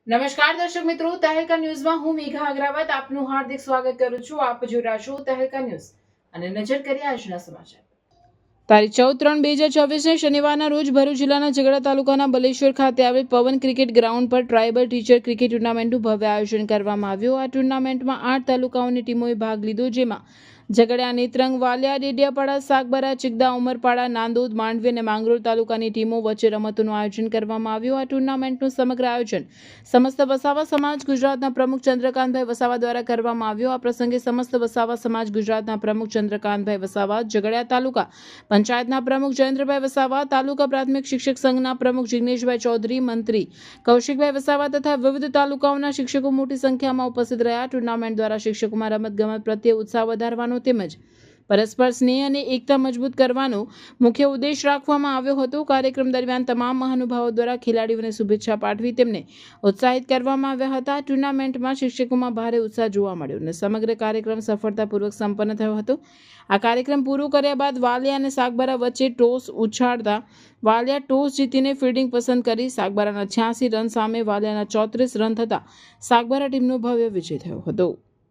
નમસ્કાર દર્શક મિત્રો, તહેલકા ન્યૂઝમાં હું મેઘા અગ્રવાલ આપનું હાર્દિક સ્વાગત કરું છું. આપ જોઈ રહ્યા છો તહેલકા ન્યૂઝ અને નજર કરીએ આજના સમાચાર. તારીખ 14/3/2024 શનિવારના રોજ ભરૂચ જિલ્લાના ઝઘડા તાલુકાના બલેશ્વર ખાતે આવેલ પવન ક્રિકેટ ગ્રાઉન્ડ પર ટ્રાયબલ ટીચર ક્રિકેટ ટુર્નામેન્ટનું ભવ્ય આયોજન કરવામાં આવ્યું. આ ટુર્નામેન્ટમાં 8 તાલુકાઓની ટીમોએ ભાગ લીધો, જેમાં ઝઘડા, નેત્રંગ, વાલિયા, ડેડિયાપાડા, સાગબારા, ચિકદા, ઉમરપાડા, નાંદોદ, માંડવી અને માંગરોળ તાલુકાની ટીમો વચ્ચે રમતોનું આયોજન કરવામાં આવ્યું. આ ટુર્નામેન્ટનું સમગ્ર આયોજન સમસ્ત વસાવા સમાજ ગુજરાતના પ્રમુખ ચંદ્રકાંતભાઈ વસાવા દ્વારા કરવામાં આવ્યું. આ પ્રસંગે સમસ્ત વસાવા સમાજ ગુજરાતના પ્રમુખ ચંદ્રકાંતભાઈ વસાવા, ઝઘડિયા તાલુકા પંચાયતના પ્રમુખ જયેન્દ્રભાઈ વસાવા, તાલુકા પ્રાથમિક શિક્ષક સંઘના પ્રમુખ જિગ્નેશભાઈ ચૌધરી, મંત્રી કૌશિકભાઈ વસાવા તથા વિવિધ તાલુકાઓના શિક્ષકો મોટી સંખ્યામાં ઉપસ્થિત રહ્યા. ટુર્નામેન્ટ દ્વારા શિક્ષકોમાં રમતગમત પ્રત્યે ઉત્સાહ વધારવાનો તેમજ પરસ્પર સ્નેહ અને એકતા મજબૂત કરવાનો મુખ્ય ઉદ્દેશ રાખવામાં આવ્યો હતો. કાર્યક્રમ દરમિયાન તમામ મહાનુભાવો દ્વારા ખેલાડીઓને શુભેચ્છા પાઠવી તેમને ઉત્સાહિત કરવામાં આવ્યા હતા. ટુર્નામેન્ટમાં શિક્ષકોમાં ભારે ઉત્સાહ જોવા મળ્યો અને સમગ્ર કાર્યક્રમ સફળતાપૂર્વક સંપન્ન થયો હતો. આ કાર્યક્રમ પૂરો કર્યા બાદ વાલિયા અને સાગબારા વચ્ચે ટોસ ઉછાળતા વાલિયા ટોસ જીતીને ફિલ્ડિંગ પસંદ કરી. સાગબારાના 86 રન સામે વાલિયાના 34 રન થતા સાગબારા ટીમનો ભવ્ય વિજય થયો હતો.